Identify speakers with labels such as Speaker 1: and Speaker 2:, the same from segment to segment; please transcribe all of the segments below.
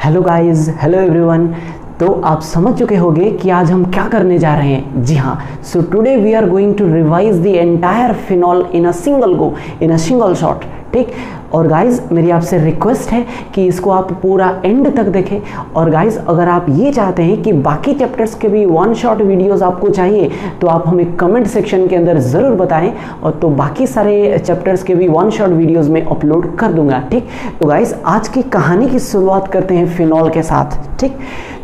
Speaker 1: Hello guys, hello everyone. तो आप समझ चुके होंगे कि आज हम क्या करने जा रहे हैं। जी हाँ, so today we are going to revise the entire phenol in a single go, in a single shot. ठीक। और गाइज मेरी आपसे रिक्वेस्ट है कि इसको आप पूरा एंड तक देखें। और गाइज अगर आप ये चाहते हैं कि बाकी चैप्टर्स के भी वन शॉट वीडियोस आपको चाहिए तो आप हमें कमेंट सेक्शन के अंदर ज़रूर बताएं, और तो बाकी सारे चैप्टर्स के भी वन शॉट वीडियोस में अपलोड कर दूंगा। ठीक। तो गाइज आज की कहानी की शुरुआत करते हैं फिनॉल के साथ। ठीक।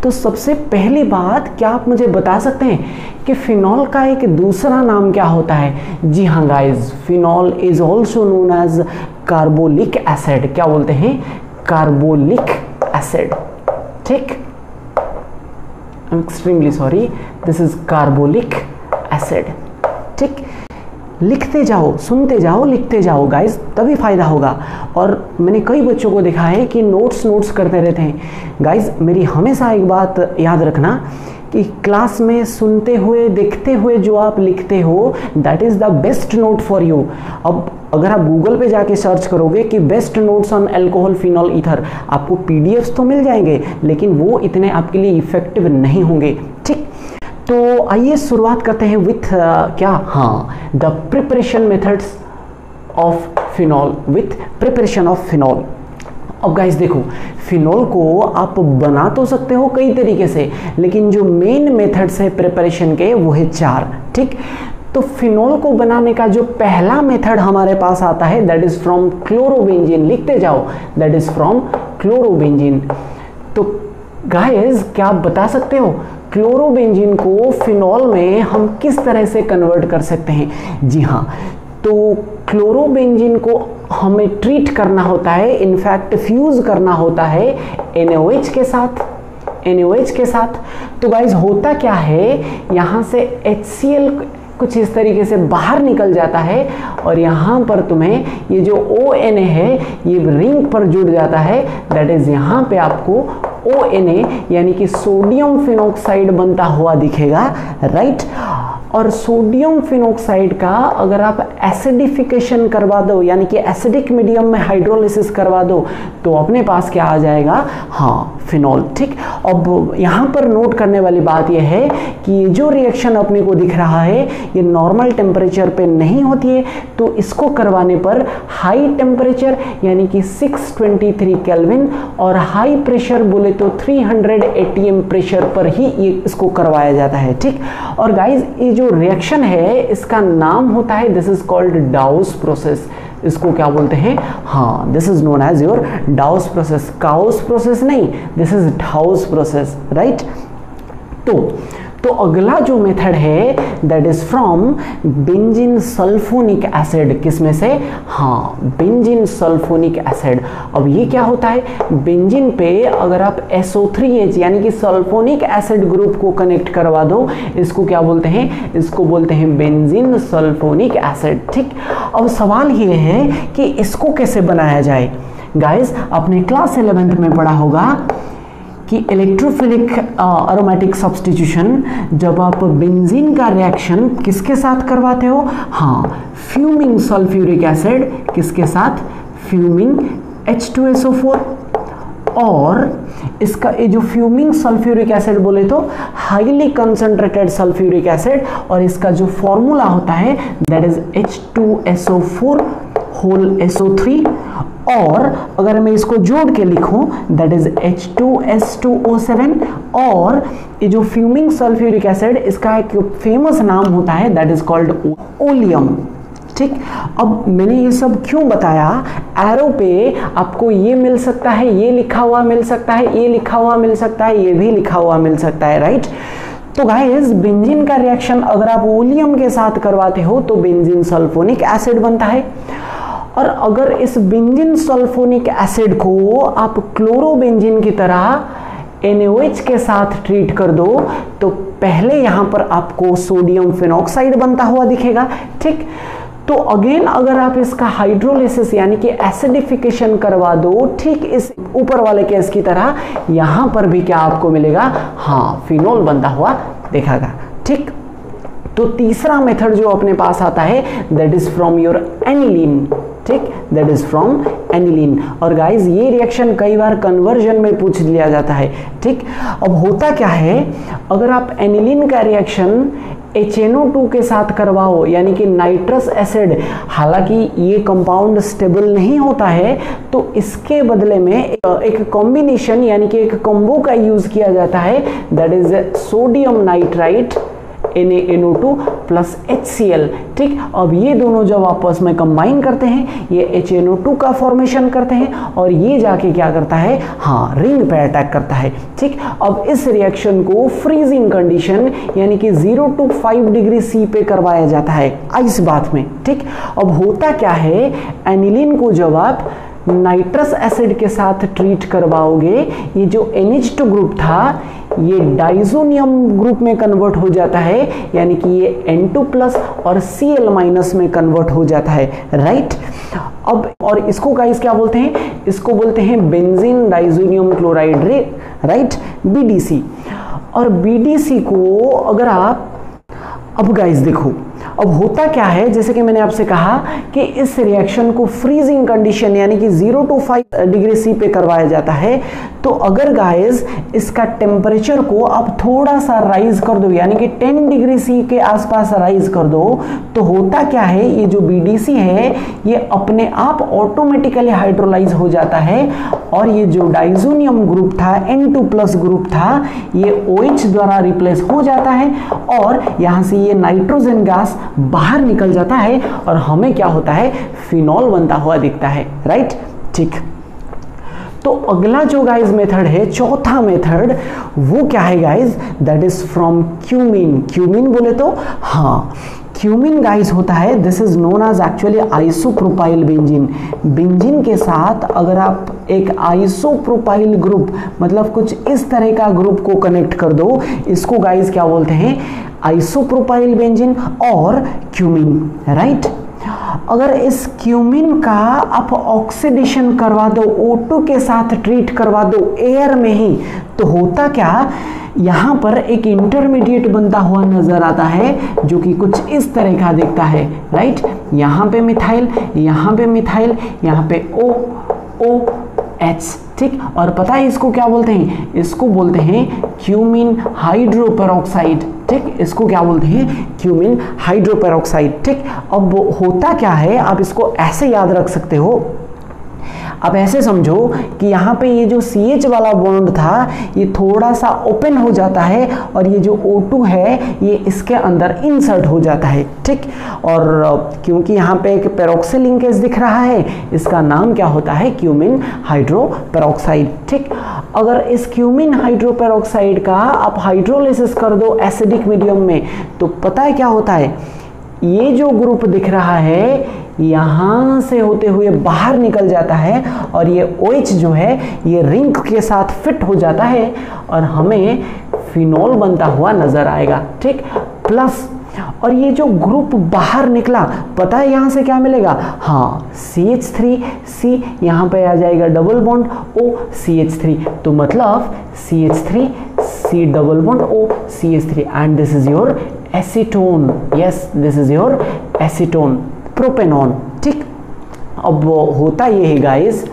Speaker 1: तो सबसे पहली बात, क्या आप मुझे बता सकते हैं कि फिनॉल का एक दूसरा नाम क्या होता है? जी हाँ guys, phenol is also known as carbolic acid. क्या बोलते हैं? Carbolic acid. ठीक। I am extremely sorry, this is carbolic acid. ठीक। लिखते जाओ, सुनते जाओ, लिखते जाओ गाइज, तभी फायदा होगा। और मैंने कई बच्चों को देखा है कि नोट्स करते रहते हैं। गाइज मेरी हमेशा एक बात याद रखना कि क्लास में सुनते हुए, देखते हुए जो आप लिखते हो, that is the best note for you. अब अगर आप गूगल पे जाके सर्च करोगे कि best notes on alcohol phenol ether, आपको पीडीएफ्स तो मिल जाएंगे, लेकिन वो इतने आपके लिए इफेक्टिव नहीं होंगे। ठीक। तो आइए शुरुआत करते हैं विथ क्या, हाँ, the preparation methods of phenol, with preparation of phenol. अब गाइस देखो, फिनॉल को आप बना तो सकते हो कई तरीके से, लेकिन जो मेन मेथड्स है प्रिपरेशन के वो है 4। ठीक। तो फिनॉल को बनाने का जो पहला मेथड हमारे पास आता है, दैट इज फ्रॉम क्लोरोबेंजीन। लिखते जाओ, दैट इज फ्रॉम क्लोरोबेंजीन। तो गाइस क्या आप बता सकते हो क्लोरोबेंजीन को फिनॉल में हम किस तरह से कन्वर्ट कर सकते हैं? जी हाँ, तो क्लोरोबेंजीन को हमें ट्रीट करना होता है, इनफैक्ट फ्यूज करना होता है NaOH के साथ, NaOH के साथ। तो गाइज होता क्या है, यहाँ से HCl कुछ इस तरीके से बाहर निकल जाता है, और यहाँ पर तुम्हें ये जो ONA है ये रिंग पर जुड़ जाता है। दैट इज यहाँ पे आपको ONA यानी कि सोडियम फिनॉक्साइड बनता हुआ दिखेगा, राइट। और सोडियम फिनॉक्साइड का अगर आप एसिडिफिकेशन करवा दो, यानी कि एसिडिक मीडियम में हाइड्रोलिसिस करवा दो, तो अपने पास क्या आ जाएगा? हाँ, फिनॉल। ठीक। अब यहाँ पर नोट करने वाली बात यह है कि जो रिएक्शन अपने को दिख रहा है ये नॉर्मल टेम्परेचर पे नहीं होती है, तो इसको करवाने पर हाई टेम्परेचर यानी कि 623 केल्विन और हाई प्रेशर बोले तो 300 ATM प्रेशर पर ही ये इसको करवाया जाता है। ठीक। और गाइज ये जो रिएक्शन है इसका नाम होता है, this is called Dow's process. इसको क्या बोलते हैं? हाँ, this is known as your Dow's process. Cow's process नहीं, this is Dow's process, right. तो अगला जो मेथड है that is from benzene sulphonic acid. किसमें से? हाँ, बेंजीन सल्फोनिक एसिड। अब ये क्या होता है, बेंजीन पे अगर आप SO3H यानी कि सल्फोनिक एसिड ग्रुप को कनेक्ट करवा दो, इसको क्या बोलते हैं? इसको बोलते हैं बेंजीन सल्फोनिक एसिड। ठीक। अब सवाल ये है कि इसको कैसे बनाया जाए। गाइस आपने क्लास 11th में पढ़ा होगा कि इलेक्ट्रोफिलिक एरोमेटिक सब्स्टिट्यूशन, जब आप बेंजीन का रिएक्शन किसके साथ करवाते हो? हाँ, फ्यूमिंग सल्फ्यूरिक एसिड। किसके साथ? Fuming H2SO4। और इसका ये जो फ्यूमिंग सल्फ्यूरिक एसिड बोले तो हाईली कंसंट्रेटेड सल्फ्यूरिक एसिड, और इसका जो फॉर्मूला होता है that is H2SO4 whole SO3। और अगर मैं इसको जोड़ के लिखूं दैट इज H2S2O7। और ये जो फ्यूमिंग सल्फ्यूरिक एसिड, इसका एक फेमस नाम होता है दैट इज कॉल्ड ओलियम। ठीक। अब मैंने ये सब क्यों बताया? एरो पे आपको ये मिल सकता है, ये लिखा हुआ मिल सकता है, ये लिखा हुआ मिल सकता है, ये भी लिखा हुआ मिल सकता है, राइट। तो गाइस बेंजीन का रिएक्शन अगर आप ओलियम के साथ करवाते हो तो बेंजीन सल्फोनिक एसिड बनता है। और अगर इस बेंजीन सल्फोनिक एसिड को आप क्लोरोबेंजीन की तरह NaOH के साथ ट्रीट कर दो, तो पहले यहां पर आपको सोडियम फिनॉक्साइड बनता हुआ दिखेगा। ठीक। तो अगेन अगर आप इसका हाइड्रोलिसिस यानी कि एसिडिफिकेशन करवा दो, ठीक इस ऊपर वाले केस की तरह, यहां पर भी क्या आपको मिलेगा? हाँ, फिनॉल बनता हुआ दिखेगा। ठीक। तो तीसरा मेथड जो अपने पास आता है that is from your aniline. ठीक, दैट इज फ्रॉम एनिलीन। और गाइज ये रिएक्शन कई बार कन्वर्जन में पूछ लिया जाता है। ठीक, अब होता क्या है, अगर आप एनिलीन का रिएक्शन HNO2 के साथ करवाओ, यानी कि नाइट्रस एसिड, हालांकि ये कंपाउंड स्टेबल नहीं होता है, तो इसके बदले में एक कॉम्बिनेशन यानी कि एक कॉम्बो का यूज किया जाता है, that is sodium nitrite NaNO2 plus HCl। ठीक, अब ये दोनों जब आपस में कंबाइन करते हैं, ये HNO2 का फॉर्मेशन करते हैं और ये जाके क्या करता है, हाँ, रिंग पे अटैक करता है। ठीक, अब इस रिएक्शन को फ्रीजिंग कंडीशन यानी कि 0 to 5 डिग्री C पे करवाया जाता है, आइस बाथ में। ठीक, अब होता क्या है, एनिलीन को जब आप नाइट्रस एसिड के साथ ट्रीट करवाओगे, ये जो NH2 ग्रुप था ये डाइजोनियम ग्रुप में कन्वर्ट हो जाता है, यानी कि ये N2+ और Cl- में कन्वर्ट हो जाता है, राइट। अब और इसको गाइस क्या बोलते हैं, इसको बोलते हैं benzene diazonium chloride, right, BDC। और BDC को अगर आप, अब गाइस देखो, अब होता क्या है, जैसे कि मैंने आपसे कहा कि इस रिएक्शन को फ्रीजिंग कंडीशन यानी कि 0 to 5 डिग्री C पे करवाया जाता है। तो अगर गाइस इसका टेम्परेचर को आप थोड़ा सा राइज कर दो, यानी कि 10 डिग्री C के आसपास राइज कर दो, तो होता क्या है, ये जो BDC है ये अपने आप ऑटोमेटिकली हाइड्रोलाइज हो जाता है और ये जो डाइजोनियम ग्रुप था, N2+ ग्रुप था, ये OH द्वारा रिप्लेस हो जाता है और यहां से ये नाइट्रोजन गैस बाहर निकल जाता है और हमें क्या होता है, फिनॉल बनता हुआ दिखता है, राइट। ठीक, तो अगला जो गाइस मेथड है, चौथा मेथड, वो क्या है guys, that is from cumene. Cumene बोले तो हाँ, क्यूमीन गाइस होता है, this is known as actually isopropyl benzene. Benzene के साथ अगर आप एक आइसोप्रोपाइल ग्रुप, मतलब कुछ इस तरह का ग्रुप को कनेक्ट कर दो, इसको गाइस क्या बोलते हैं, आइसोप्रोपाइल बेंजीन और क्यूमीन, राइट। अगर इस क्यूमीन का आप ऑक्सीडेशन करवा दो, O2 के साथ ट्रीट करवा दो एयर में ही, तो होता क्या, यहां पर एक इंटरमीडिएट बनता हुआ नजर आता है जो कि कुछ इस तरह का दिखता है, राइट। यहां पे मिथाइल, यहां पे मिथाइल, यहां पे OH। ठीक, और पता है इसको क्या बोलते हैं, इसको बोलते हैं क्यूमीन हाइड्रोपेरोक्साइड। ठीक, इसको क्या बोलते हैं, क्यूमीन हाइड्रोपेरोक्साइड। ठीक, अब होता क्या है, आप इसको ऐसे याद रख सकते हो, अब ऐसे समझो कि यहाँ पे ये जो CH वाला बॉन्ड था ये थोड़ा सा ओपन हो जाता है और ये जो O2 है ये इसके अंदर इंसर्ट हो जाता है। ठीक, और क्योंकि यहाँ पे एक पेरोक्सिल लिंकेज दिख रहा है, इसका नाम क्या होता है, क्यूमीन हाइड्रोपेरोक्साइड। ठीक, अगर इस क्यूमीन हाइड्रोपेरोक्साइड का आप हाइड्रोलिसिस कर दो एसिडिक मीडियम में, तो पता है क्या होता है, ये जो ग्रुप दिख रहा है यहां से होते हुए बाहर निकल जाता है और ये OH जो है ये रिंग के साथ फिट हो जाता है और हमें फिनॉल बनता हुआ नजर आएगा। ठीक, प्लस और ये जो ग्रुप बाहर निकला, पता है यहां से क्या मिलेगा, हाँ, CH3C, यहां पे आ जाएगा डबल बॉन्ड OCH3, तो मतलब CH3C double bond OCH3 and this is your acetone. Yes, this is your acetone, propanone. ठीक, अब होता ये है गाइस,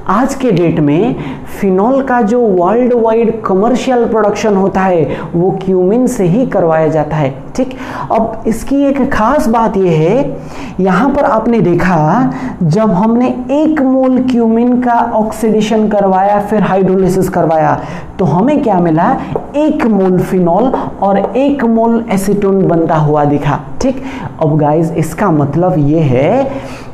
Speaker 1: आज के डेट में फिनॉल का जो वर्ल्ड वाइड कमर्शियल प्रोडक्शन होता है वो क्यूमीन से ही करवाया जाता है। ठीक, अब इसकी एक खास बात यह है, यहाँ पर आपने देखा जब हमने 1 मोल क्यूमीन का ऑक्सीडेशन करवाया फिर हाइड्रोलिसिस करवाया तो हमें क्या मिला, 1 मोल फिनॉल और 1 मोल एसीटोन बनता हुआ दिखा। ठीक, अब गाइस इसका मतलब ये है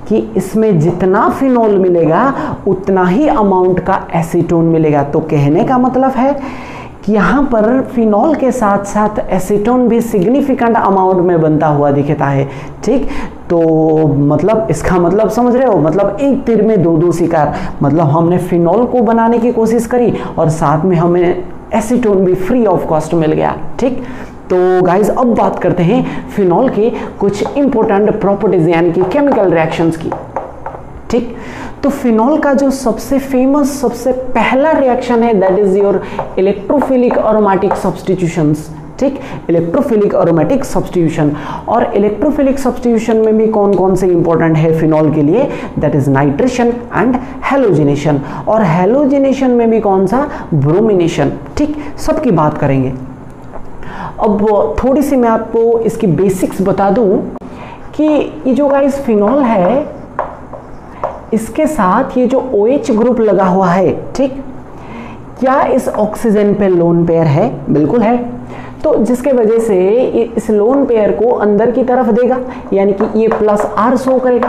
Speaker 1: कि इसमें जितना फिनॉल मिलेगा उतना ही अमाउंट का एसीटोन मिलेगा। तो कहने का मतलब है कि यहाँ पर फिनॉल के साथ साथ एसीटोन भी सिग्निफिकेंट अमाउंट में बनता हुआ दिखता है। ठीक, तो मतलब इसका मतलब समझ रहे हो, मतलब एक तीर में दो शिकार, मतलब हमने फिनॉल को बनाने की कोशिश करी और साथ में हमें एसीटोन भी फ्री ऑफ कॉस्ट मिल गया। ठीक, तो गाइज अब बात करते हैं फिनॉल के कुछ इंपॉर्टेंट प्रॉपर्टीज यानी कि केमिकल रिएक्शंस की। ठीक, तो फिनॉल का जो सबसे फेमस, सबसे पहला रिएक्शन है that is your electrophilic aromatic substitutions. ठीक, ठीक, इलेक्ट्रोफिलिक एरोमेटिक सब्स्टिट्यूशन। और इलेक्ट्रोफिलिक सब्स्टिट्यूशन में भी कौन कौन से इंपॉर्टेंट है फिनॉल के लिए, that is nitration and halogenation. और हैलोजिनेशन में भी कौन सा, ब्रोमिनेशन। ठीक, सबकी बात करेंगे। अब थोड़ी सी मैं आपको इसकी बेसिक्स बता दूं कि ये जो गाइस फिनॉल है, इसके साथ ये जो OH ग्रुप लगा हुआ है, ठीक, क्या इस ऑक्सीजन पे लोन पेयर है, बिल्कुल है। तो जिसके वजह से इस लोन पेयर को अंदर की तरफ देगा, यानी कि ये +R शो करेगा।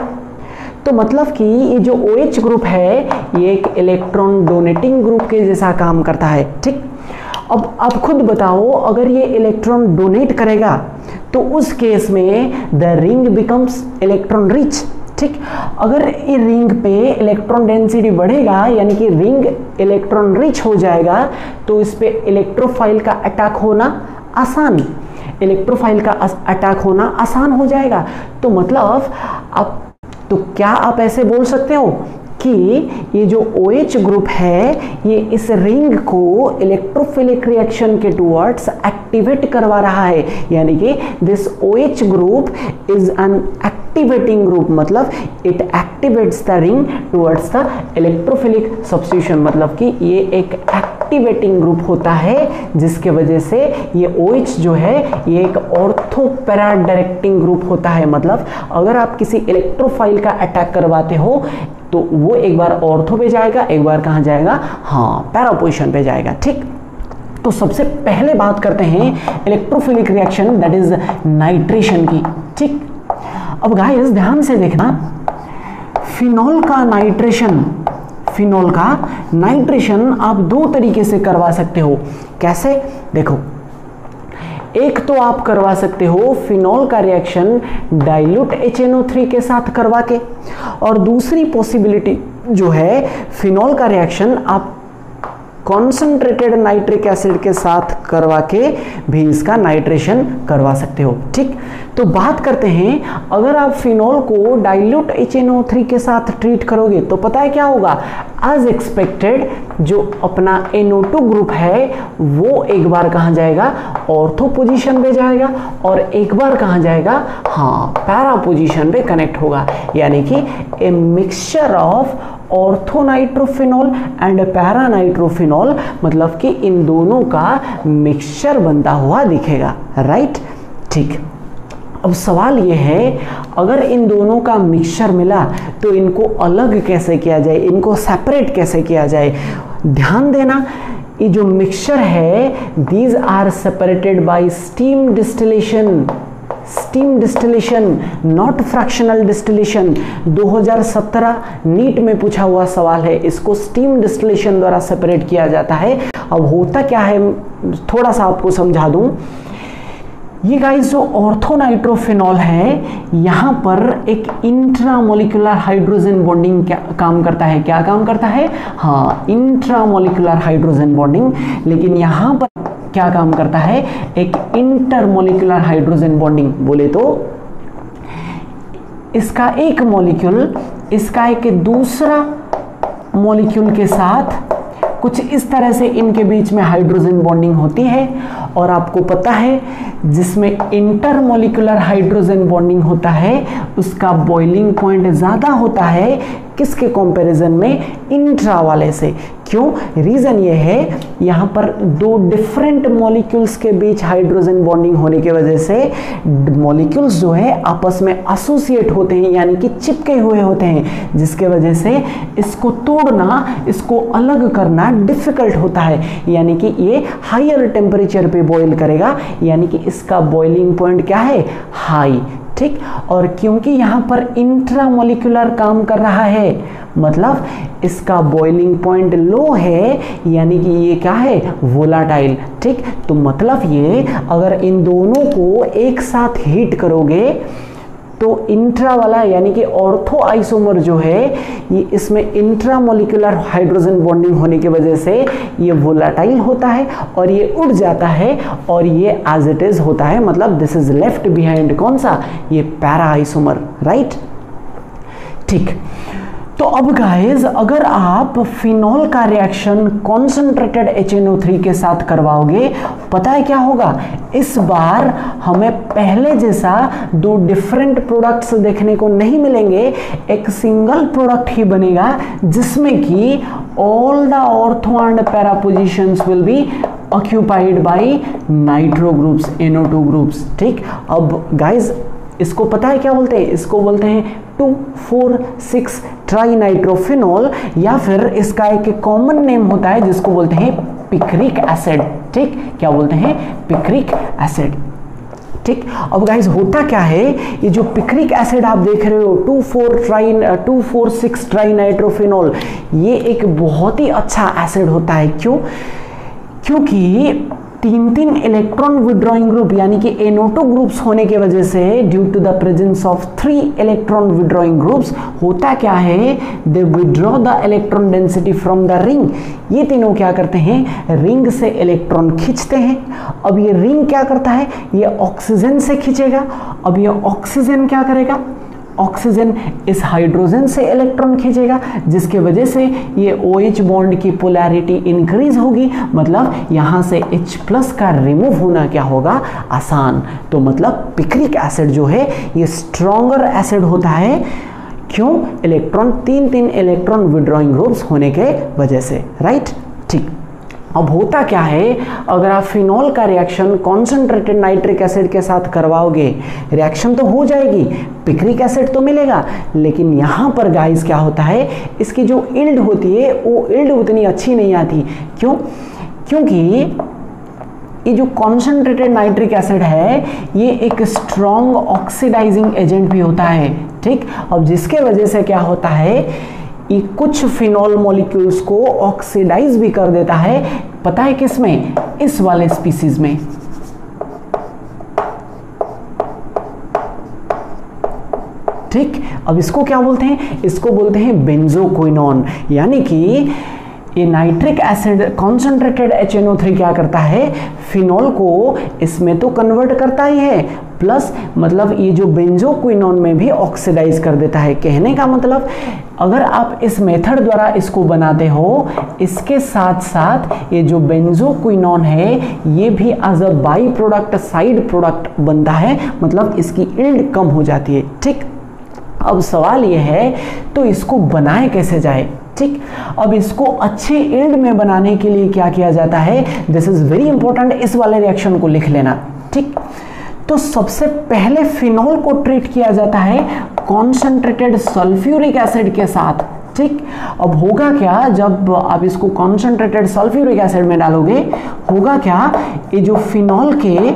Speaker 1: तो मतलब कि ये जो OH ग्रुप है ये एक इलेक्ट्रॉन डोनेटिंग ग्रुप के जैसा काम करता है। ठीक, अब आप खुद बताओ, अगर ये इलेक्ट्रॉन डोनेट करेगा तो उस केस में the ring becomes electron rich. ठीक, अगर ये रिंग पे इलेक्ट्रॉन डेंसिटी बढ़ेगा, यानी कि रिंग इलेक्ट्रॉन रिच हो जाएगा, तो इस पे इलेक्ट्रोफाइल का अटैक होना आसान, इलेक्ट्रोफाइल का अटैक होना आसान हो जाएगा। तो मतलब आप, तो क्या आप ऐसे बोल सकते हो कि ये जो OH ग्रुप है ये इस रिंग को इलेक्ट्रोफिलिक रिएक्शन के टुवर्ड्स एक्टिवेट करवा रहा है, यानी कि this OH group is an activating group, मतलब it activates the ring towards the electrophilic substitution. मतलब कि ये एक एक्टिवेटिंग ग्रुप होता है, जिसके वजह से ये OH जो है ये एक ऑर्थो पैरा डायरेक्टिंग ग्रुप होता है। मतलब अगर आप किसी इलेक्ट्रोफाइल का अटैक करवाते हो तो वो एक बार ऑर्थो पे जाएगा, एक बार कहां जाएगा, हाँ, पैरा पोजीशन पे जाएगा। ठीक, तो सबसे पहले बात करते हैं electrophilic reaction, that is nitration की। ठीक, अब गाइस ध्यान से देखना, फिनॉल का नाइट्रेशन आप दो तरीके से करवा सकते हो। कैसे, देखो, एक तो आप करवा सकते हो फिनॉल का रिएक्शन डाइल्यूट HNO3 के साथ करवा के, और दूसरी पॉसिबिलिटी जो है फिनॉल का रिएक्शन आप कॉन्सेंट्रेटेड नाइट्रिक एसिड के साथ करवा के भी इसका नाइट्रेशन करवा सकते हो। ठीक, तो बात करते हैं, अगर आप फिनॉल को डाइल्यूट HNO3 के साथ ट्रीट करोगे तो पता है क्या होगा, एज एक्सपेक्टेड जो अपना NO2 ग्रुप है वो एक बार कहां जाएगा, ऑर्थो पोजीशन पे जाएगा, और एक बार कहां जाएगा, हाँ, पैरा पोजीशन पे कनेक्ट होगा। यानी कि a mixture of orthonitrophenol and paranitrophenol, मतलब कि इन दोनों का मिक्सचर बनता हुआ दिखेगा। राइट, ठीक। अब सवाल ये है, अगर इन दोनों का मिक्सचर मिला तो इनको अलग कैसे किया जाए, इनको सेपरेट कैसे किया जाए। ध्यान देना, ये जो मिक्सचर है, these are separated by steam distillation, not fractional distillation. 2017 NEET में पूछा हुआ सवाल है, इसको स्टीम डिस्टिलेशन द्वारा सेपरेट किया जाता है। अब होता क्या है, थोड़ा सा आपको समझा दूं। ये गाइस जो ऑर्थोनाइट्रोफिनॉल है, यहाँ पर एक इंट्रामोलिकुलर हाइड्रोजन बॉन्डिंग काम करता है। क्या काम करता है, हाँ, इंट्रामोलिकुलर हाइड्रोजन बॉन्डिंग। लेकिन यहाँ पर क्या काम करता है, एक इंटरमोलिकुलर हाइड्रोजन बॉन्डिंग। बोले तो इसका एक मॉलिक्यूल इसका एक दूसरा मॉलिक्यूल के साथ कुछ इस तरह से इनके बीच में हाइड्रोजन बॉन्डिंग होती है। और आपको पता है, जिसमें इंटरमोलिकुलर हाइड्रोजन बॉन्डिंग होता है उसका बॉइलिंग पॉइंट ज़्यादा होता है किसके कंपैरिजन में, इंट्रा वाले से। क्यों, रीज़न ये है, यहाँ पर दो डिफरेंट मॉलिक्यूल्स के बीच हाइड्रोजन बॉन्डिंग होने की वजह से मॉलिक्यूल्स जो है आपस में एसोसिएट होते हैं, यानी कि चिपके हुए होते हैं, जिसके वजह से इसको तोड़ना, इसको अलग करना डिफिकल्ट होता है। यानी कि ये हायर टेम्परेचर पे बॉईल करेगा, यानी कि इसका बॉइलिंग पॉइंट क्या है, हाई। ठीक, और क्योंकि यहाँ पर इंट्रामोलिकुलर काम कर रहा है, मतलब इसका बॉइलिंग पॉइंट लो है, यानी कि ये क्या है, वोलाटाइल। ठीक, तो मतलब ये अगर इन दोनों को एक साथ हीट करोगे तो इंट्रा वाला यानी कि ऑर्थो आइसोमर जो है, ये इसमें इंट्रामोलिकुलर हाइड्रोजन बॉन्डिंग होने की वजह से ये वोलाटाइल होता है और ये उड़ जाता है और ये एज इट इज होता है। मतलब दिस इज लेफ्ट बिहाइंड कौन सा, ये पैरा आइसोमर। राइट, ठीक। तो अब गाइस अगर आप फिनॉल का रिएक्शन कॉन्सेंट्रेटेड HNO3 के साथ करवाओगे, पता है क्या होगा, इस बार हमें पहले जैसा दो डिफरेंट प्रोडक्ट्स देखने को नहीं मिलेंगे, एक सिंगल प्रोडक्ट ही बनेगा जिसमें कि all the ortho and para positions will be occupied by nitro groups, NO2 groups. ठीक, अब गाइस इसको पता है क्या बोलते हैं, इसको बोलते हैं 2,4,6 ट्राइनाइट्रोफिनॉल, या फिर इसका एक कॉमन नेम होता है जिसको बोलते हैं पिक्रिक एसिड। ठीक, क्या बोलते हैं, पिक्रिक एसिड। ठीक, अब गाइस होता क्या है, ये जो पिक्रिक एसिड आप देख रहे हो 2,4,6 ट्राइनाइट्रोफिनॉल, ये एक बहुत ही अच्छा एसिड होता है। क्यों? क्योंकि तीन इलेक्ट्रॉन विड्रॉइंग ग्रुप यानी कि NO2 ग्रुप्स होने की वजह से, due to the presence of 3 electron withdrawing groups, होता क्या है, they withdraw the electron density from the ring. ये तीनों क्या करते हैं, रिंग से इलेक्ट्रॉन खींचते हैं। अब ये रिंग क्या करता है, ये ऑक्सीजन से खींचेगा। अब ये ऑक्सीजन क्या करेगा, ऑक्सीजन इस हाइड्रोजन से इलेक्ट्रॉन खींचेगा, जिसके वजह से ये OH बॉन्ड की पोलैरिटी इंक्रीज होगी, मतलब यहां से H+ का रिमूव होना क्या होगा, आसान। तो मतलब पिक्रिक एसिड जो है ये स्ट्रॉन्गर एसिड होता है। क्यों? इलेक्ट्रॉन तीन इलेक्ट्रॉन विड्रॉइंग ग्रुप्स होने के वजह से, राइट। ठीक, अब होता क्या है, अगर आप फिनॉल का रिएक्शन कॉन्सेंट्रेटेड नाइट्रिक एसिड के साथ करवाओगे, रिएक्शन तो हो जाएगी, पिक्रिक एसिड तो मिलेगा, लेकिन यहां पर गाइस क्या होता है, इसकी जो इल्ड होती है वो इल्ड उतनी अच्छी नहीं आती। क्यों? क्योंकि ये जो कॉन्सेंट्रेटेड नाइट्रिक एसिड है ये एक स्ट्रॉन्ग ऑक्सीडाइजिंग एजेंट भी होता है। ठीक, अब जिसके वजह से क्या होता है, ये कुछ फिनॉल मॉलिक्यूल्स को ऑक्सीडाइज भी कर देता है। पता है किसमें, इस वाले स्पीसीज में। ठीक, अब इसको क्या बोलते हैं, इसको बोलते हैं बेंजोक्विनोन। यानी कि ये नाइट्रिक एसिड कॉन्सेंट्रेटेड HNO3 क्या करता है, फिनॉल को इसमें तो कन्वर्ट करता ही है, प्लस मतलब ये जो बेंजोक्विनोन में भी ऑक्सीडाइज कर देता है। कहने का मतलब अगर आप इस मेथड द्वारा इसको बनाते हो, इसके साथ साथ ये जो बेंजोक्विनोन है ये भी as a by product, side product बनता है, मतलब इसकी इल्ड कम हो जाती है। ठीक, अब सवाल ये है तो इसको बनाए कैसे जाए। ठीक, अब इसको अच्छे इल्ड में बनाने के लिए क्या किया जाता है, दिस इज वेरी इंपॉर्टेंट, इस वाले रिएक्शन को लिख लेना। ठीक, तो सबसे पहले फिनॉल को ट्रीट किया जाता है कॉन्सेंट्रेटेड सल्फ्यूरिक एसिड के साथ। ठीक, अब होगा क्या, जब आप इसको कॉन्सेंट्रेटेड सल्फ्यूरिक एसिड में डालोगे, होगा क्या, ये जो फिनॉल के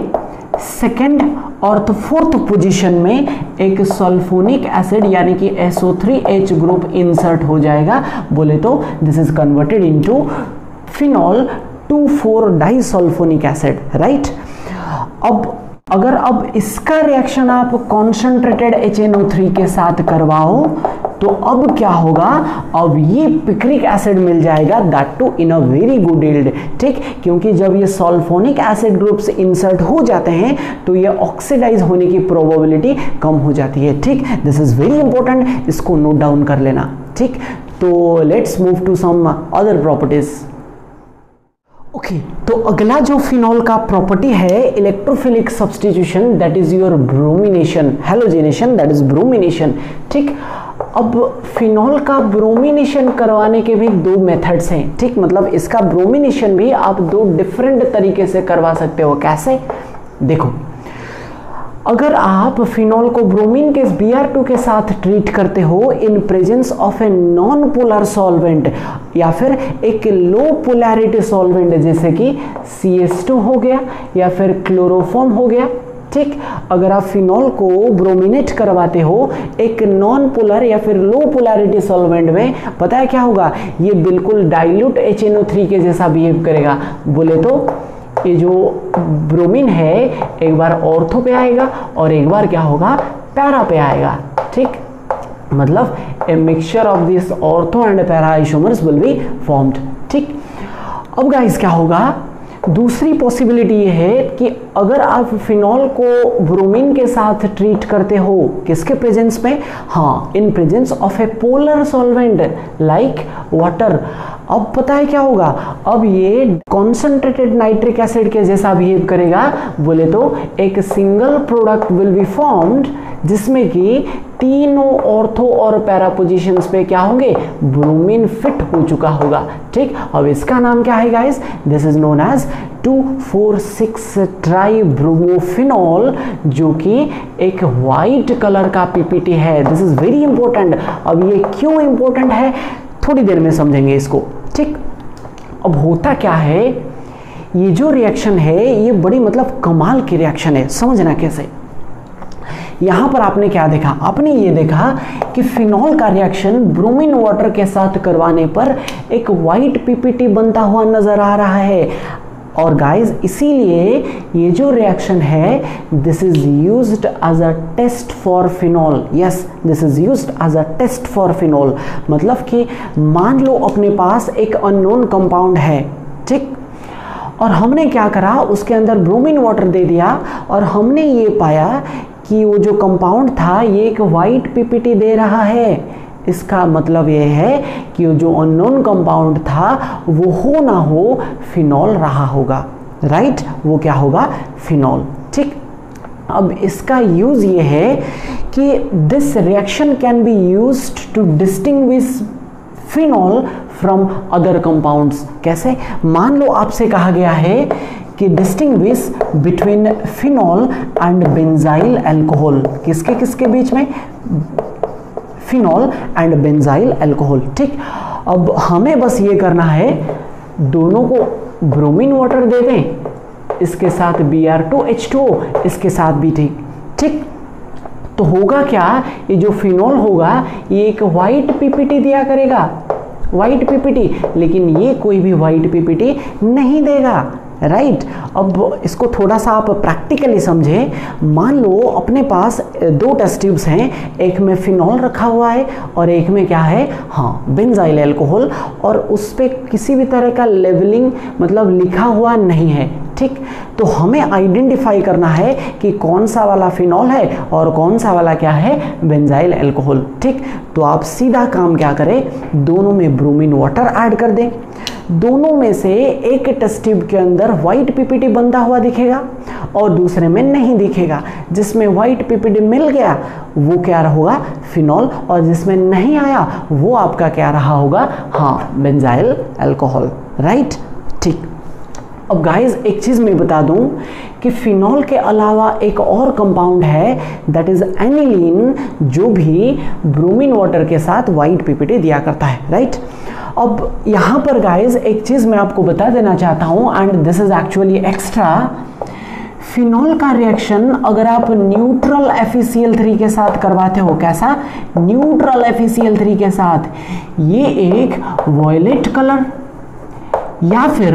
Speaker 1: सेकेंड और फोर्थ पोजीशन में एक सल्फोनिक एसिड यानी कि SO3H ग्रुप इंसर्ट हो जाएगा। बोले तो this is converted into phenol two four disulphonic acid, right. अब इसका रिएक्शन आप कॉन्सेंट्रेटेड HNO3 के साथ करवाओ तो अब क्या होगा, अब ये पिक्रिक एसिड मिल जाएगा, that too in a very good yield. ठीक, क्योंकि जब ये सल्फोनिक एसिड ग्रुप्स इंसर्ट हो जाते हैं तो ये ऑक्सीडाइज होने की प्रोबेबिलिटी कम हो जाती है। ठीक, दिस इज वेरी इंपॉर्टेंट, इसको नोट डाउन कर लेना। ठीक, तो let's move to some other properties. Okay, तो अगला जो फिनॉल का प्रॉपर्टी है electrophilic substitution, that is your bromination, halogenation, that is bromination. ठीक, अब फिनॉल का ब्रोमिनेशन करवाने के भी दो मेथड्स हैं। ठीक, मतलब इसका ब्रोमिनेशन भी आप दो डिफरेंट तरीके से करवा सकते हो। कैसे, देखो, अगर आप फिनॉल को ब्रोमीन के Br2 के साथ ट्रीट करते हो इन presence of a non polar solvent या फिर एक लो पोलैरिटी सॉल्वेंट जैसे कि CS2 हो गया या फिर क्लोरोफॉर्म हो गया। ठीक, अगर आप फिनॉल को ब्रोमिनेट करवाते हो एक नॉन पोलर या फिर लो पोलैरिटी सॉल्वेंट में, पता है क्या होगा, ये बिल्कुल डाइल्यूट HNO3 के जैसा बिहेव करेगा। बोले तो ये जो ब्रोमीन है एक बार ऑर्थो पे आएगा और एक बार क्या होगा, पैरा पे आएगा। ठीक, मतलब a mixture of this ortho and para isomers will be formed. ठीक, अब गाइस क्या होगा, दूसरी पॉसिबिलिटी ये है कि अगर आप फिनॉल को ब्रोमीन के साथ ट्रीट करते हो, किसके प्रेजेंस में? हाँ, इन presence of A polar solvent like water. अब पता है क्या होगा? अब ये कॉन्सेंट्रेटेड नाइट्रिक एसिड के जैसा बिहेव करेगा। बोले तो एक single product will be formed जिसमें कि तीनों ऑर्थो और पैरा पोजीशंस पे क्या होंगे? ब्रोमीन फिट हो चुका होगा। ठीक, अब इसका नाम क्या है guys? This is known as 2,4,6 tribromophenol, जो कि एक वाइट कलर का पीपीटी है। This is very important. अब ये क्यों इंपॉर्टेंट है थोड़ी देर में समझेंगे इसको। ठीक, अब होता क्या है, ये जो रिएक्शन है ये बड़ी मतलब कमाल की रिएक्शन है। समझना कैसे? यहां पर आपने क्या देखा? आपने ये देखा कि फिनॉल का रिएक्शन ब्रोमीन वाटर के साथ करवाने पर एक वाइट पीपीटी बनता हुआ नजर आ रहा है। और गाइस इसीलिए ये जो रिएक्शन है, this is used as a test for phenol. Yes, this is used as a test for phenol. मतलब कि मान लो अपने पास एक अननोन कंपाउंड है, ठीक, और हमने क्या करा, उसके अंदर ब्रोमीन वाटर दे दिया और हमने ये पाया कि वो जो कंपाउंड था ये एक वाइट पीपीटी दे रहा है। इसका मतलब ये है कि जो अननोन कंपाउंड था वो हो ना हो फिनॉल रहा होगा। राइट, वो क्या होगा? फिनॉल। ठीक, अब इसका यूज ये है कि this reaction can be used to distinguish phenol from other compounds. कैसे? मान लो आपसे कहा गया है कि distinguish between phenol and benzyl alcohol. किसके किसके बीच में? Phenol and benzyl alcohol. ठीक, अब हमें बस ये करना है, दोनों को ब्रोमीन वाटर दे दें, इसके साथ Br2H2O, इसके साथ भी ठीक। तो होगा क्या, ये जो फिनॉल होगा ये एक वाइट पीपीटी दिया करेगा, वाइट पीपीटी, लेकिन ये कोई भी वाइट पीपीटी नहीं देगा। राइट, अब इसको थोड़ा सा आप प्रैक्टिकली समझें। मान लो अपने पास दो टेस्ट ट्यूब्स हैं, एक में फिनॉल रखा हुआ है और एक में क्या है? हाँ, बेंजाइल अल्कोहल, और उस पर किसी भी तरह का लेबलिंग मतलब लिखा हुआ नहीं है। ठीक, तो हमें आइडेंटिफाई करना है कि कौन सा वाला फिनॉल है और कौन सा वाला क्या है? Benzyl alcohol. ठीक, तो आप सीधा काम क्या करें, दोनों में ब्रोमीन वाटर ऐड कर दें। दोनों में से एक टेस्ट ट्यूब के अंदर व्हाइट पीपीटी बनता हुआ दिखेगा और दूसरे में नहीं दिखेगा। जिसमें व्हाइट पीपीटी मिल गया वो क्या होगा? फिनॉल, और जिसमें नहीं आया वो आपका क्या रहा होगा? हाँ, बेंजाइल अल्कोहल। राइट, ठीक। अब गाइस एक चीज मैं बता दूं कि फिनॉल के अलावा एक और कंपाउंड है, दैट इज एनिलीन, जो भी ब्रोमीन वाटर के साथ व्हाइट पीपीटी दिया करता है। राइट, अब यहाँ पर गाइस एक चीज मैं आपको बता देना चाहता हूँ, and this is actually extra. Phenol का रिएक्शन अगर आप न्यूट्रल FeCl3 के साथ करवाते हो, कैसा? न्यूट्रल FeCl3 के साथ, ये एक वॉयलेट कलर या फिर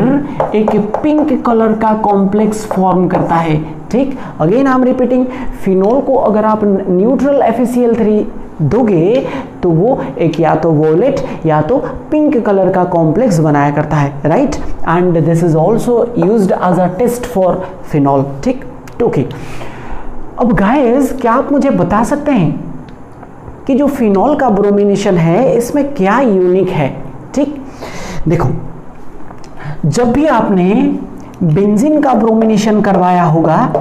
Speaker 1: एक पिंक कलर का कॉम्प्लेक्स फॉर्म करता है। ठीक, again I am repeating, phenol को अगर आप न्यूट्रल FeCl3 दोगे तो वो एक या तो वॉयलेट या तो पिंक कलर का कॉम्प्लेक्स बनाया करता है। Right, and this is also used as a test for phenol. ठीक, ओके। अब गाइस क्या आप मुझे बता सकते हैं कि जो फिनॉल का ब्रोमिनेशन है इसमें क्या यूनिक है? ठीक, देखो, जब भी आपने बेंजीन का ब्रोमिनेशन करवाया होगा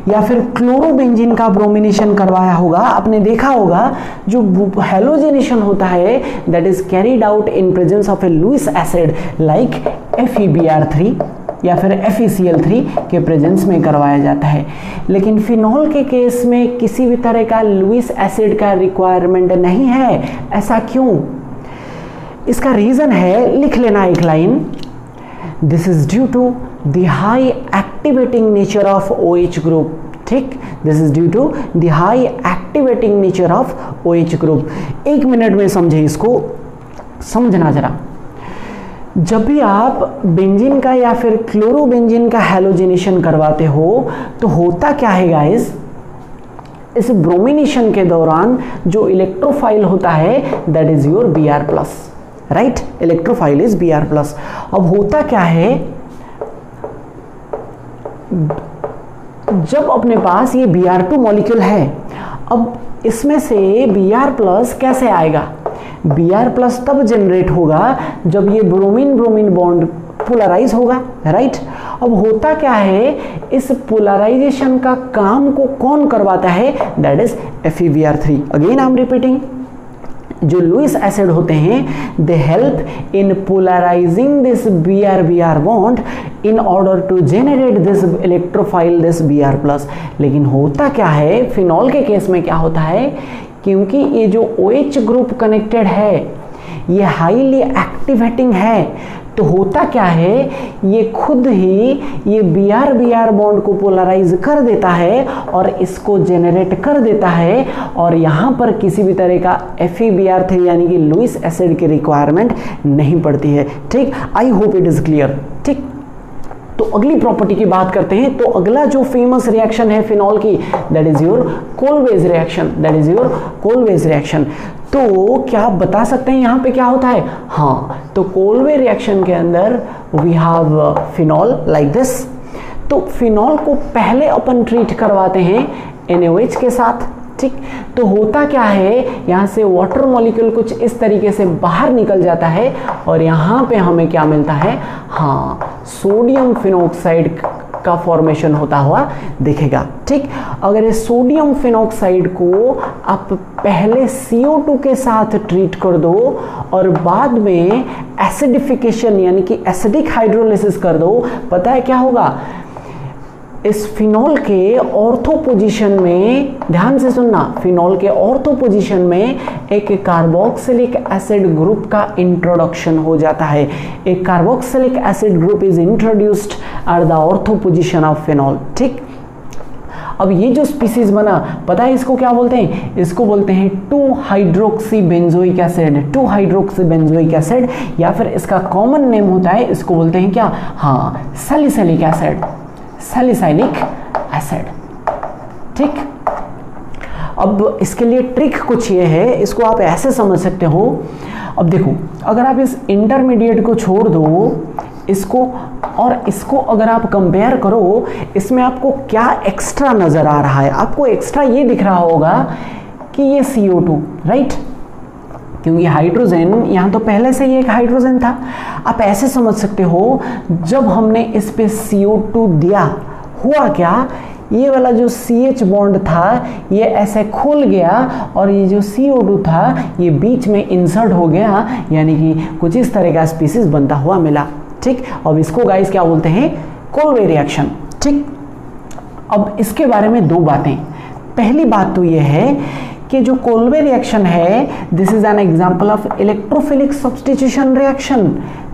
Speaker 1: या फिर क्लोरोबेंजीन का ब्रोमिनेशन करवाया होगा, आपने देखा होगा जो हेलोजेनेशन होता है that is carried out in presence of a Lewis acid like FeBr3 या फिर FeCl3 के प्रेजेंस में करवाया जाता है। लेकिन फिनॉल के केस में किसी भी तरह का लुईस एसिड का रिक्वायरमेंट नहीं है। ऐसा क्यों? इसका रीजन है, लिख लेना एक line, this is due to the high activating nature of OH group. ठीक, this is due to the high activating nature of OH group. एक मिनट में समझे इसको, समझना जरा। जब भी आप बेंजीन का या फिर क्लोरोबेंजीन का हैलोजेनेशन करवाते हो तो होता क्या है गाइस, इस ब्रोमिनेशन के दौरान जो इलेक्ट्रोफाइल होता है that is your Br+। Right, electrophile is Br+। अब होता क्या है, जब अपने पास ये Br2 मॉलिक्यूल है, अब इसमें से Br+ कैसे आएगा? Br+ तब जनरेट होगा जब ये ब्रोमीन ब्रोमीन बॉन्ड पोलराइज होगा, राइट। अब होता क्या है, इस पोलराइजेशन का काम को कौन करवाता है? That is FeBr3। Again I am repeating, जो लुईस एसिड होते हैं they help in polarising this Br bond in order to generate this electrophile this Br+। लेकिन होता क्या है, फिनॉल के केस में क्या होता है, क्योंकि ये जो OH ग्रुप कनेक्टेड है ये हाईली एक्टिवेटिंग है, तो होता क्या है, ये खुद ही ये Br बॉन्ड को पोलराइज कर देता है और इसको जेनरेट कर देता है, और यहाँ पर किसी भी तरह का FeBr3 यानी कि लुईस एसिड की रिक्वायरमेंट नहीं पड़ती है। ठीक, I hope it is clear. ठीक, तो अगली प्रॉपर्टी की बात करते हैं। तो अगला जो फेमस रिएक्शन है फिनॉल की, that is your Kolbe's reaction, that is your Kolbe's reaction. तो क्या आप बता सकते हैं यहाँ पे क्या होता है? हाँ, तो कोलवे रिएक्शन के अंदर we have phenol like this. तो फिनॉल को पहले अपन ट्रीट करवाते हैं NaOH के साथ। ठीक, तो होता क्या है, यहाँ से वाटर मॉलिक्यूल कुछ इस तरीके से बाहर निकल जाता है और यहाँ पे हमें क्या मिलता है? हाँ, सोडियम फिनॉक्साइड का फॉर्मेशन होता हुआ दिखेगा। ठीक, अगर इस सोडियम फिनॉक्साइड को आप पहले CO2 के साथ ट्रीट कर दो और बाद में एसिडिफिकेशन यानी कि एसिडिक हाइड्रोलिसिस कर दो, पता है क्या होगा? इस फिनॉल के ऑर्थो पोजीशन में, ध्यान से सुनना, फिनॉल के ऑर्थो पोजीशन में एक कार्बोक्सिलिक एसिड ग्रुप का इंट्रोडक्शन हो जाता है। एक carboxylic acid group is introduced at the ortho position of phenol. ठीक, अब ये जो स्पीसीज बना, पता है इसको क्या बोलते हैं? इसको बोलते हैं 2-हाइड्रोक्सी बेंजोइक एसिड, 2-हाइड्रोक्सी बेंजोइक एसिड, या फिर इसका कॉमन नेम होता है, इसको बोलते हैं क्या? हाँ, सैलिसिलिक एसिड, सैलिसिलिक एसिड। ठीक, अब इसके लिए ट्रिक कुछ ये है, इसको आप ऐसे समझ सकते हो। अब देखो, अगर आप इस इंटरमीडिएट को छोड़ दो, इसको और इसको अगर आप कंपेयर करो, इसमें आपको क्या एक्स्ट्रा नजर आ रहा है? आपको एक्स्ट्रा ये दिख रहा होगा कि ये CO2, राइट, क्योंकि हाइड्रोजन यहाँ तो पहले से ही एक हाइड्रोजन था। आप ऐसे समझ सकते हो, जब हमने इस पे CO2 दिया, हुआ क्या, ये वाला जो CH बॉन्ड था ये ऐसे खुल गया और ये जो CO2 था ये बीच में इंसर्ट हो गया, यानी कि कुछ इस तरह का स्पीसीज बनता हुआ मिला। ठीक, अब इसको गाइस क्या बोलते हैं? Colway reaction. ठीक, अब इसके बारे में दो बातें। पहली बात तो ये है कि जो कोलवे रिएक्शन है, this is an example of electrophilic substitution reaction,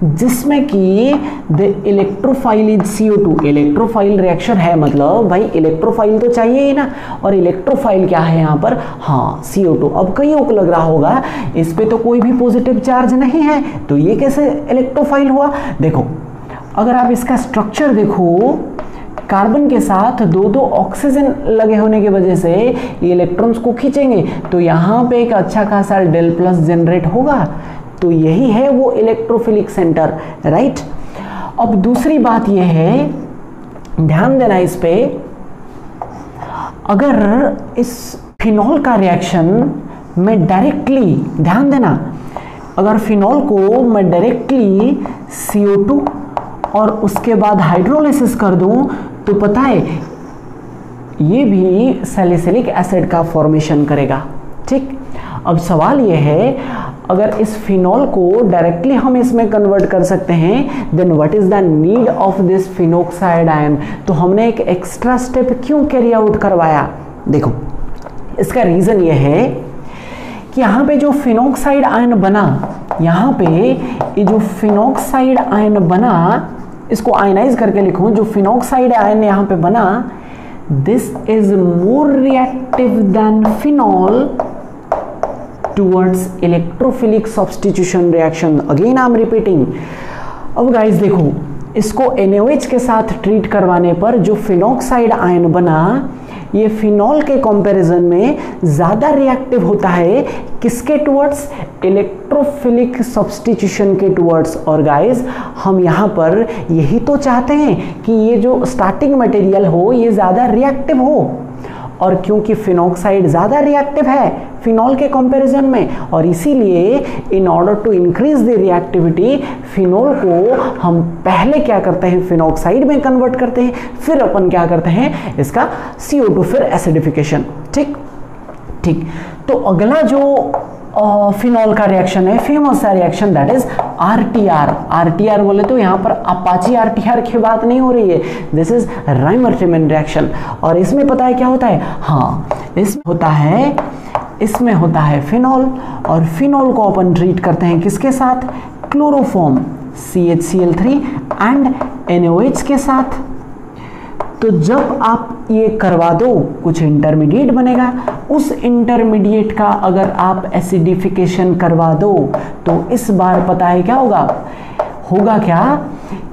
Speaker 1: जिसमें कि the electrophile is CO2। Electrophile reaction है, मतलब भाई इलेक्ट्रोफाइल तो चाहिए ही ना, और इलेक्ट्रोफाइल क्या है यहाँ पर? हाँ, CO2। अब कईयों को लग रहा होगा इस पे तो कोई भी पॉजिटिव चार्ज नहीं है, तो ये कैसे इलेक्ट्रोफाइल हुआ? देखो, अगर आप इसका स्ट्रक्चर देखो, कार्बन के साथ दो ऑक्सीजन लगे होने की वजह से ये इलेक्ट्रॉन्स को खींचेंगे, तो यहाँ पे एक अच्छा खासा del+ जनरेट होगा, तो यही है वो इलेक्ट्रोफिलिक सेंटर, राइट। अब दूसरी बात ये है, ध्यान देना इस पे, अगर इस फिनॉल का रिएक्शन में डायरेक्टली, ध्यान देना, अगर फिनॉल को मैं डायरेक्टली CO2 और उसके बाद हाइड्रोलिसिस कर दूं, तो पता है ये भी सैलिसिलिक एसिड का फॉर्मेशन करेगा। ठीक, अब सवाल ये है, अगर इस फिनॉल को डायरेक्टली हम इसमें कन्वर्ट कर सकते हैं, then what is the need of this phenoxide ion? तो हमने एक एक्स्ट्रा स्टेप क्यों कैरी आउट करवाया? देखो, इसका रीजन ये है कि यहाँ पे जो फिनोक्साइड आयन बना, यहाँ पे ये जो फिनोक्साइड आयन बना, इसको आयनाइज करके लिखूं, जो फिनोक्साइड आयन यहाँ पे बना, this is more reactive than phenol towards electrophilic substitution reaction. Again I am repeating. अब गाइस देखो, इसको NaOH के साथ ट्रीट करवाने पर जो फिनोक्साइड आयन बना, ये फिनॉल के कंपैरिजन में ज़्यादा रिएक्टिव होता है किसके टुवर्ड्स, इलेक्ट्रोफिलिक सब्स्टिट्यूशन के टुवर्ड्स। और गाइस हम यहाँ पर यही तो चाहते हैं कि ये जो स्टार्टिंग मटेरियल हो ये ज़्यादा रिएक्टिव हो, और क्योंकि फिनॉक्साइड ज़्यादा रिएक्टिव है फिनॉल के कंपैरिजन में, और इसीलिए in order to increase the reactivity phenol को हम पहले क्या करते हैं, फिनॉक्साइड में कन्वर्ट करते हैं, फिर अपन क्या करते हैं इसका CO2 फिर एसिडिफिकेशन। ठीक ठीक। तो अगला जो फिनॉल का रिएक्शन है, फेमस सा reaction, that is RTR। RTR बोले तो यहाँ पर अपाची RTR की बात नहीं हो रही है, दिस इज राइमर-टिमन रिएक्शन। और इसमें पता है क्या होता है, हाँ इसमें होता है फिनॉल, और फिनॉल को अपन ट्रीट करते हैं किसके साथ, क्लोरोफॉर्म CHCl3 एंड NaOH के साथ। तो जब आप ये करवा दो कुछ इंटरमीडिएट बनेगा, उस इंटरमीडिएट का अगर आप एसिडिफिकेशन करवा दो तो इस बार पता है क्या होगा क्या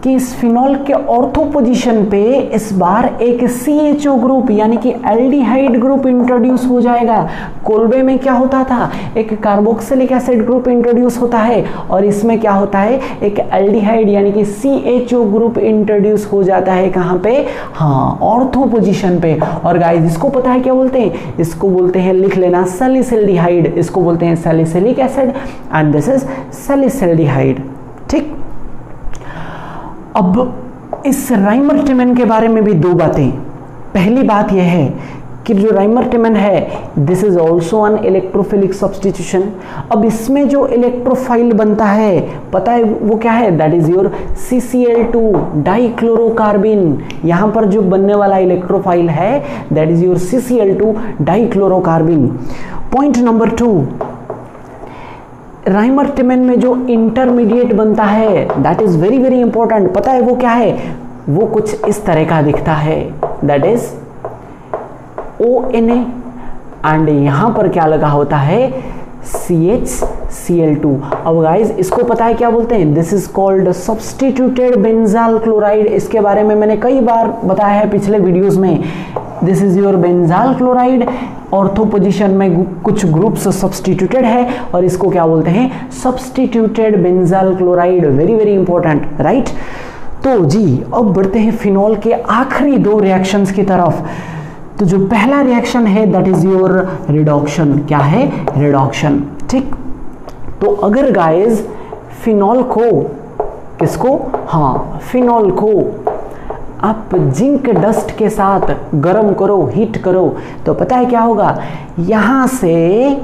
Speaker 1: कि इस फिनॉल के ऑर्थो पोजीशन पे इस बार एक CHO ग्रुप यानी कि एल्डिहाइड ग्रुप इंट्रोड्यूस हो जाएगा। कोल्बे में क्या होता था, एक कार्बोक्सिलिक एसिड ग्रुप इंट्रोड्यूस होता है, और इसमें क्या होता है, एक एल्डिहाइड यानी कि CHO ग्रुप इंट्रोड्यूस हो जाता है। कहाँ पे, हाँ ऑर्थो पोजीशन पे। और गाइस इसको पता है क्या बोलते हैं, इसको बोलते हैं, लिख लेना, सैलिसिल्डिहाइड। इसको बोलते हैं salicylic acid and this is salicylaldehyde. ठीक। अब इस राइमर-टिमन के बारे में भी दो बातें। पहली बात यह है कि जो राइमर-टिमन है this is also an electrophilic substitution. अब इसमें जो इलेक्ट्रोफाइल बनता है पता है वो क्या है, that is your CCl2 dichlorocarbene. यहाँ पर जो बनने वाला इलेक्ट्रोफाइल है that is your CCl2 dichlorocarbene. Point number 2, Rymer-Tiemann में जो इंटरमीडिएट बनता है that is very very important. पता है वो क्या है, वो कुछ इस तरह का दिखता है, दैट इज ONA एंड यहां पर क्या लगा होता है, CHCl2। अब गाइस इसको पता है क्या बोलते हैं, this is called substituted benzal chloride. इसके बारे में मैंने कई बार बताया है पिछले वीडियोस में। This is your benzal chloride, ortho position में कुछ ग्रुप्स सब्स्टिट्यूटेड है और इसको क्या बोलते हैं, substituted benzal chloride. Very very important, right. तो जी अब बढ़ते हैं फिनॉल के आखिरी दो रिएक्शंस की तरफ। तो जो पहला रिएक्शन है दैट इज योर रिडॉक्शन। क्या है, रिडॉक्शन। ठीक। तो अगर गाइस फिनॉल को, किसको, हाँ फिनॉल को आप जिंक डस्ट के साथ गर्म करो, हीट करो, तो पता है क्या होगा, यहां से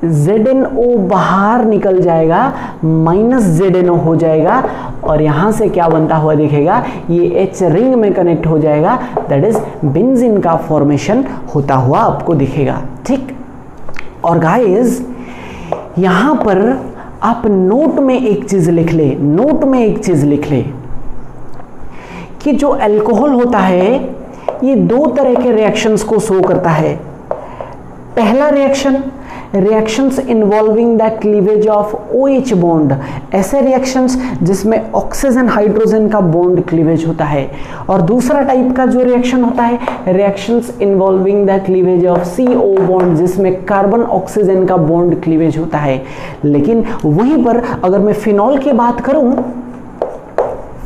Speaker 1: ZnO बाहर निकल जाएगा, -ZnO हो जाएगा, और यहां से क्या बनता हुआ दिखेगा, ये H रिंग में कनेक्ट हो जाएगा, दैट इज बेंजीन का फॉर्मेशन होता हुआ आपको दिखेगा। ठीक। और गाइस यहां पर आप नोट में एक चीज लिख ले, नोट में एक चीज लिख ले कि जो अल्कोहल होता है ये दो तरह के रिएक्शंस को शो करता है। पहला reaction, reactions involving the cleavage of OH bond, ऐसे रिएक्शंस जिसमें ऑक्सीजन हाइड्रोजन का बॉन्ड क्लीवेज होता है। और दूसरा टाइप का जो रिएक्शन होता है, reactions involving the cleavage of CO bond, जिसमें कार्बन ऑक्सीजन का बॉन्ड क्लीवेज होता है। लेकिन वहीं पर अगर मैं फिनॉल की बात करूं,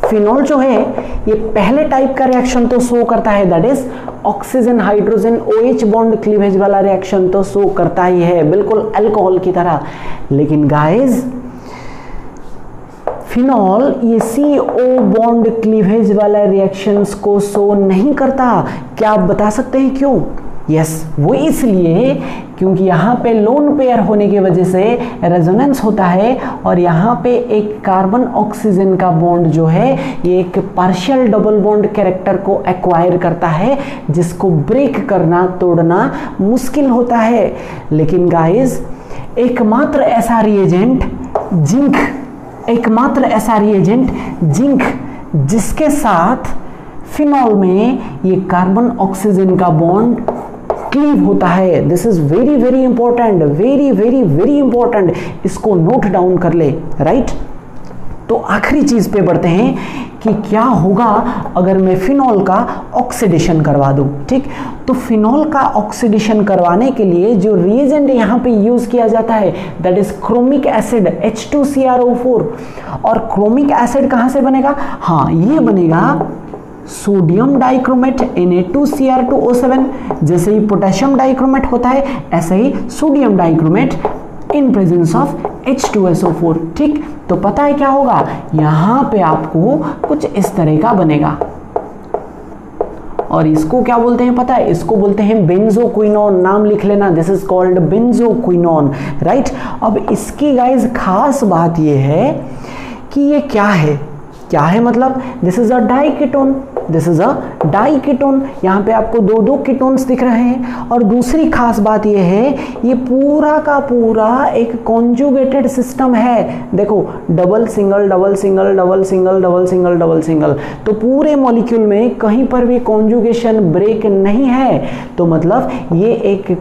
Speaker 1: फिनॉल जो है ये पहले टाइप का रिएक्शन तो शो करता है, that is oxygen hydrogen OH bond cleavage वाला रिएक्शन तो शो करता ही है, बिल्कुल अल्कोहल की तरह। लेकिन गाइस फिनॉल ये CO बॉन्ड क्लीवेज वाला रिएक्शंस को शो नहीं करता। क्या आप बता सकते हैं क्यों? यस, वो इसलिए क्योंकि यहाँ पे लोन पेयर होने की वजह से रेजोनेंस होता है, और यहाँ पे एक कार्बन ऑक्सीजन का बॉन्ड जो है ये एक पार्शियल डबल बॉन्ड कैरेक्टर को एक्वायर करता है, जिसको ब्रेक करना, तोड़ना मुश्किल होता है। लेकिन गाइस एकमात्र ऐसा रिएजेंट जिंक, एकमात्र ऐसा रिएजेंट जिंक जिसके साथ फिनॉल में ये कार्बन ऑक्सीजन का बॉन्ड क्लीव होता है। This is very very important, very very very important, इसको नोट डाउन कर ले, राइट। तो आखिरी चीज पे बढ़ते हैं कि क्या होगा अगर मैं फिनॉल का ऑक्सीडेशन करवा दूं। ठीक, तो फिनॉल का ऑक्सीडेशन करवाने के लिए जो रिएजेंट यहाँ पे यूज किया जाता है that is chromic acid H2CrO4। और क्रोमिक एसिड कहाँ से बनेगा? हाँ, ये बनेगा सोडियम डाइक्रोमेट Na2Cr2O7। जैसे ही पोटेशियम डाइक्रोमेट होता है ऐसे ही sodium dichromate in presence of H2SO4। ठीक, तो पता है क्या होगा, यहां पे आपको कुछ इस तरह का बनेगा और इसको क्या बोलते हैं पता है? इसको बोलते हैं बेंजोक्विनोन। नाम लिख लेना, this is called benzoquinone, right. अब इसकी गाइस खास बात ये है कि ये क्या है? क्या है मतलब? This is a diketone, this is a diketone. यहाँ पे आपको दो दो कीटोन्स दिख रहे हैं। और दूसरी खास बात ये है, ये पूरा का पूरा एक कॉन्जुगेटेड सिस्टम है। देखो, double single double single double single double single double single, तो पूरे मॉलिक्यूल में कहीं पर भी कॉन्जुगेशन ब्रेक नहीं है। तो मतलब ये एक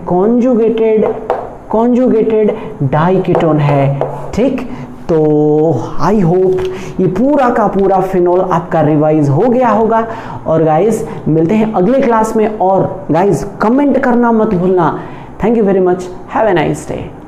Speaker 1: कॉन्जुगेटेड डाइकीटोन है। ठीक, तो आई होप ये पूरा का पूरा फिनॉल आपका रिवाइज हो गया होगा। और गाइस मिलते हैं अगले क्लास में। और गाइस कमेंट करना मत भूलना। Thank you very much, have a nice day.